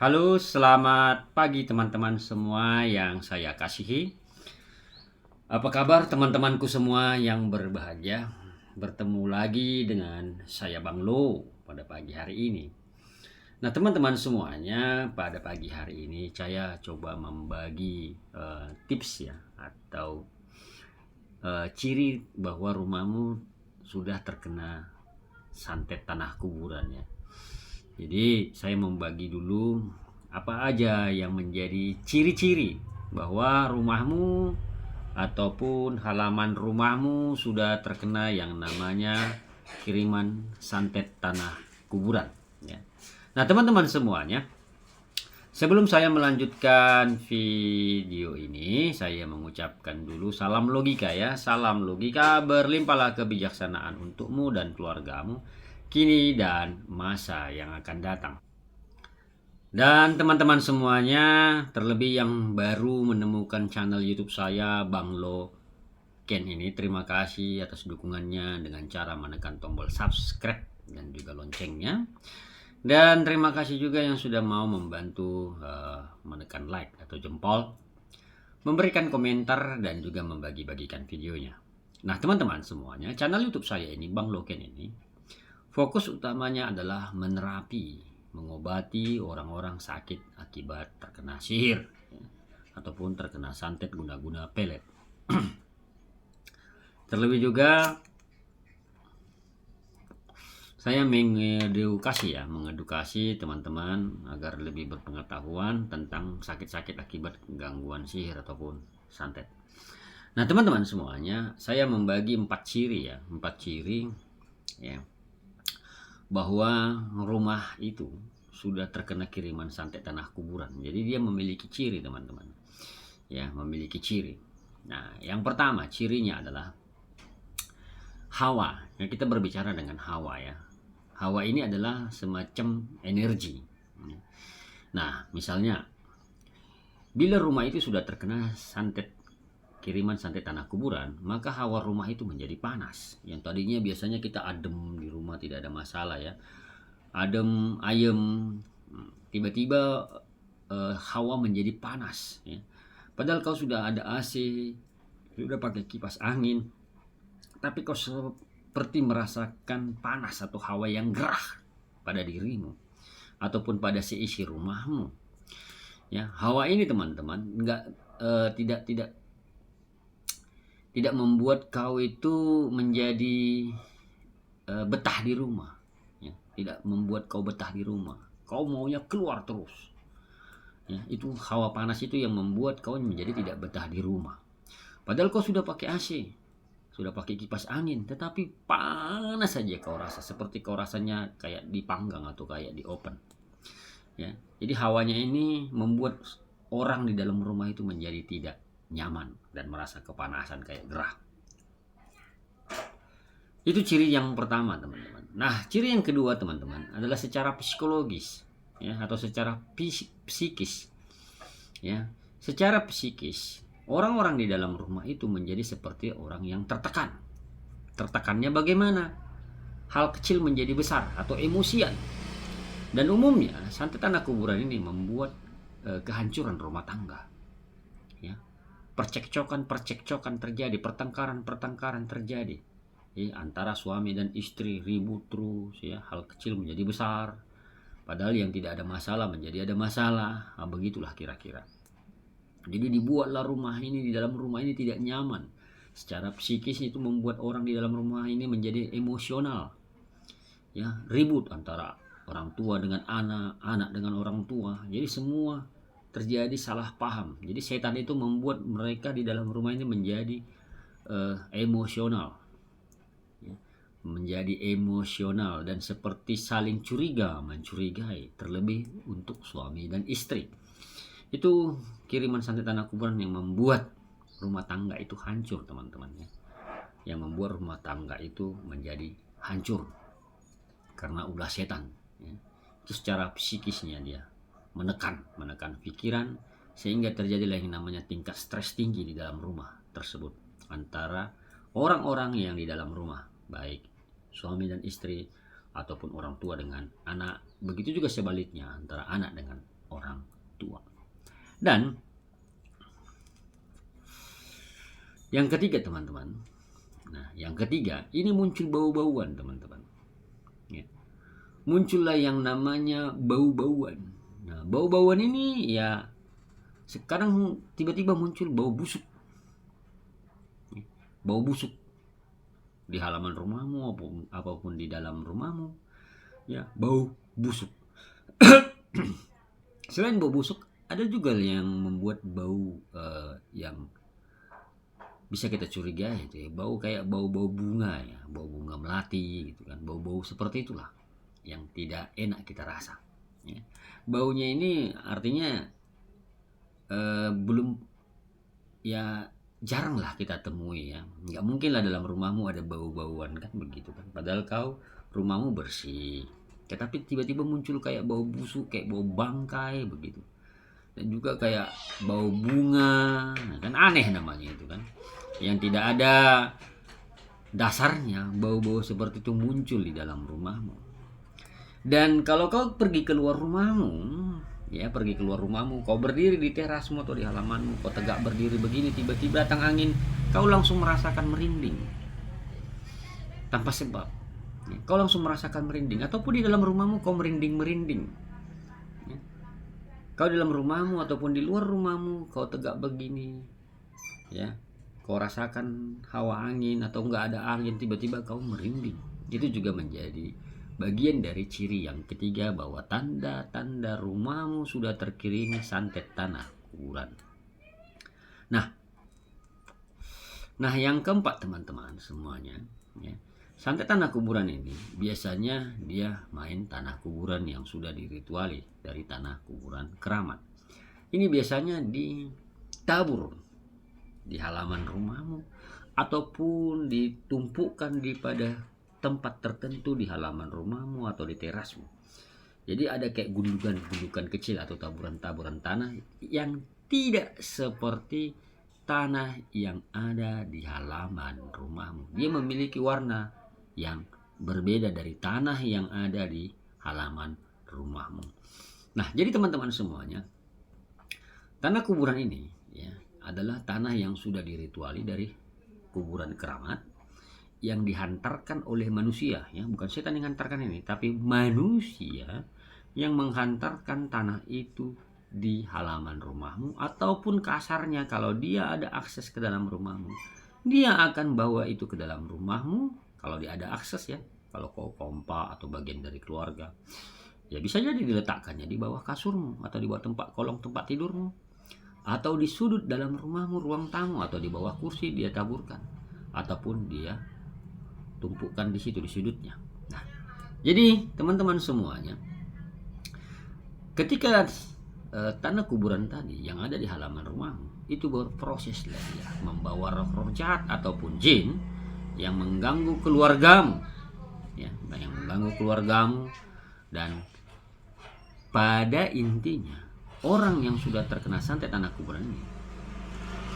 Halo, selamat pagi teman-teman semua yang saya kasihi. Apa kabar teman-temanku semua yang berbahagia? Bertemu lagi dengan saya Bang Lo pada pagi hari ini. Nah, teman-teman semuanya, pada pagi hari ini saya coba membagi tips ya atau ciri bahwa rumahmu sudah terkena santet tanah kuburan ya. Jadi saya membagi dulu apa aja yang menjadi ciri-ciri bahwa rumahmu ataupun halaman rumahmu sudah terkena yang namanya kiriman santet tanah kuburan ya. Nah, teman-teman semuanya, sebelum saya melanjutkan video ini, saya mengucapkan dulu salam logika ya. Salam logika, berlimpahlah kebijaksanaan untukmu dan keluargamu kini dan masa yang akan datang. Dan teman-teman semuanya, terlebih yang baru menemukan channel YouTube saya, Bang Lo Ken ini, terima kasih atas dukungannya dengan cara menekan tombol subscribe dan juga loncengnya. Dan terima kasih juga yang sudah mau membantu menekan like atau jempol, memberikan komentar dan juga membagi-bagikan videonya. Nah, teman-teman semuanya, channel YouTube saya ini, Bang Lo Ken ini, fokus utamanya adalah mengobati orang-orang sakit akibat terkena sihir ya, ataupun terkena santet guna-guna pelet. Terlebih juga saya mengedukasi teman-teman agar lebih berpengetahuan tentang sakit-sakit akibat gangguan sihir ataupun santet. Nah, teman-teman semuanya, saya membagi 4 ciri ya, bahwa rumah itu sudah terkena kiriman santet tanah kuburan. Jadi dia memiliki ciri, teman-teman. Ya, memiliki ciri. Nah, yang pertama cirinya adalah hawa. Ya, kita berbicara dengan hawa ya. Hawa ini adalah semacam energi. Nah, misalnya bila rumah itu sudah terkena kiriman santet tanah kuburan, maka hawa rumah itu menjadi panas. Yang tadinya biasanya kita adem di rumah, tidak ada masalah ya, adem ayem, tiba-tiba hawa menjadi panas ya. Padahal kau sudah ada AC, sudah pakai kipas angin, tapi kau seperti merasakan panas atau hawa yang gerah pada dirimu ataupun pada seisi rumahmu ya. Hawa ini, teman-teman, tidak membuat kau itu menjadi betah di rumah ya. Tidak membuat kau betah di rumah, kau maunya keluar terus ya. Itu hawa panas itu yang membuat kau menjadi tidak betah di rumah. Padahal kau sudah pakai AC, sudah pakai kipas angin, tetapi panas saja kau rasa, seperti kau rasanya kayak dipanggang atau kayak di open ya. Jadi hawanya ini membuat orang di dalam rumah itu menjadi tidak nyaman dan merasa kepanasan kayak gerah. Itu ciri yang pertama, teman-teman. Nah, ciri yang kedua, teman-teman, adalah secara psikologis ya, atau secara psikis ya. Secara psikis, orang-orang di dalam rumah itu menjadi seperti orang yang tertekan. Tertekannya bagaimana? Hal kecil menjadi besar atau emosian. Dan umumnya santet tanah kuburan ini membuat kehancuran rumah tangga ya. Percekcokan terjadi, pertengkaran terjadi ya, antara suami dan istri, ribut terus ya, hal kecil menjadi besar, padahal yang tidak ada masalah menjadi ada masalah. Nah, begitulah kira-kira. Jadi dibuatlah rumah ini, di dalam rumah ini tidak nyaman. Secara psikis itu membuat orang di dalam rumah ini menjadi emosional ya, ribut antara orang tua dengan anak, anak dengan orang tua. Jadi semua terjadi salah paham. Jadi setan itu membuat mereka di dalam rumah ini menjadi emosional ya, menjadi emosional dan seperti saling mencurigai, terlebih untuk suami dan istri. Itu kiriman santet tanah kuburan yang membuat rumah tangga itu hancur, teman-teman ya. Yang membuat rumah tangga itu menjadi hancur karena ulah setan ya. Itu secara psikisnya dia menekan pikiran, sehingga terjadilah yang namanya tingkat stres tinggi di dalam rumah tersebut antara orang-orang yang di dalam rumah, baik suami dan istri ataupun orang tua dengan anak. Begitu juga sebaliknya antara anak dengan orang Dan yang ketiga teman-teman, nah yang ketiga ini muncul bau-bauan teman-teman. Ya. Muncullah yang namanya bau-bauan. Nah bau-bauan ini ya sekarang tiba-tiba muncul bau busuk. Bau busuk di halaman rumahmu apapun di dalam rumahmu, ya bau busuk. Selain bau busuk, ada juga yang membuat bau yang bisa kita curigai itu ya, bau kayak bau-bau bunga ya, bau bunga melati gitu kan, bau-bau seperti itulah yang tidak enak kita rasa. Ya. Baunya ini artinya belum ya jarang lah kita temui ya. Nggak mungkin lah dalam rumahmu ada bau-bauan kan begitu kan. Padahal kau rumahmu bersih. Tetapi tiba-tiba muncul kayak bau busuk, kayak bau bangkai begitu. Dan juga kayak bau bunga. Nah, kan aneh namanya itu kan. Yang tidak ada dasarnya bau-bau seperti itu muncul di dalam rumahmu. Dan kalau kau pergi keluar rumahmu, ya pergi keluar rumahmu, kau berdiri di terasmu atau di halamanmu, kau tegak berdiri begini, tiba-tiba datang angin, kau langsung merasakan merinding tanpa sebab. Ya, kau langsung merasakan merinding, ataupun di dalam rumahmu kau merinding. Ya. Kau di dalam rumahmu ataupun di luar rumahmu, kau tegak begini, ya, kau rasakan hawa angin atau enggak ada angin, tiba-tiba kau merinding. Itu juga menjadi bagian dari ciri yang ketiga bahwa tanda-tanda rumahmu sudah terkirimi santet tanah kuburan. Nah yang keempat teman-teman semuanya, ya, santet tanah kuburan ini biasanya dia main tanah kuburan yang sudah dirituali dari tanah kuburan keramat. Ini biasanya ditabur di halaman rumahmu ataupun ditumpukkan di pada tempat tertentu di halaman rumahmu atau di terasmu. Jadi ada kayak gundukan-gundukan kecil atau taburan-taburan tanah yang tidak seperti tanah yang ada di halaman rumahmu. Dia memiliki warna yang berbeda dari tanah yang ada di halaman rumahmu. Nah, jadi teman-teman semuanya, tanah kuburan ini ya adalah tanah yang sudah dirituali dari kuburan keramat yang dihantarkan oleh manusia ya, bukan setan yang hantarkan ini, tapi manusia yang menghantarkan tanah itu di halaman rumahmu, ataupun kasarnya kalau dia ada akses ke dalam rumahmu, dia akan bawa itu ke dalam rumahmu kalau dia ada akses ya. Kalau kau pompa atau bagian dari keluarga, ya bisa jadi diletakkannya di bawah kasurmu atau di bawah kolong tempat tidurmu, atau di sudut dalam rumahmu, ruang tamu, atau di bawah kursi dia taburkan, ataupun dia tumpukkan di situ di sudutnya. Nah, jadi teman-teman semuanya, ketika tanah kuburan tadi yang ada di halaman rumahmu itu berproses lagi ya, membawa roh-roh jahat ataupun jin yang mengganggu keluargamu, ya, yang mengganggu keluargamu. Dan pada intinya orang yang sudah terkena santet tanah kuburan ini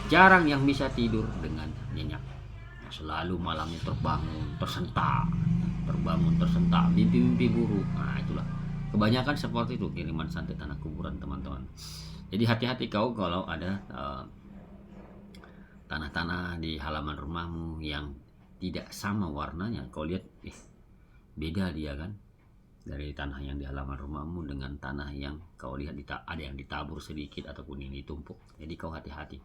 jarang yang bisa tidur dengan nyenyak. Selalu malamnya terbangun tersentak, mimpi-mimpi buruk. Nah itulah kebanyakan seperti itu kiriman santet tanah kuburan teman-teman. Jadi hati-hati kau kalau ada tanah-tanah di halaman rumahmu yang tidak sama warnanya. Kau lihat beda dia kan, dari tanah yang di halaman rumahmu dengan tanah yang kau lihat ada yang ditabur sedikit ataupun yang ditumpuk. Jadi kau hati-hati.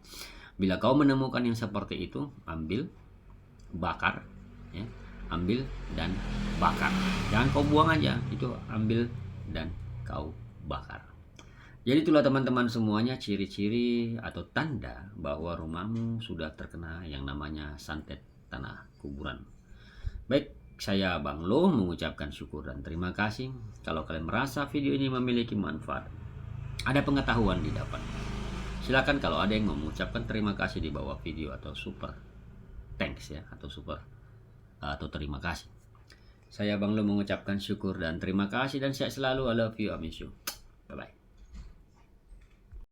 Bila kau menemukan yang seperti itu, ambil, bakar ya, ambil dan bakar, jangan kau buang aja, itu ambil dan kau bakar. Jadi itulah teman-teman semuanya ciri-ciri atau tanda bahwa rumahmu sudah terkena yang namanya santet tanah kuburan. Baik, saya Bang Lo mengucapkan syukur dan terima kasih. Kalau kalian merasa video ini memiliki manfaat, ada pengetahuan didapat, silakan kalau ada yang mengucapkan terima kasih di bawah video atau super thanks ya, atau super atau terima kasih. Saya Bang Lo mengucapkan syukur dan terima kasih, dan sehat selalu. I love you, I miss you. Bye bye.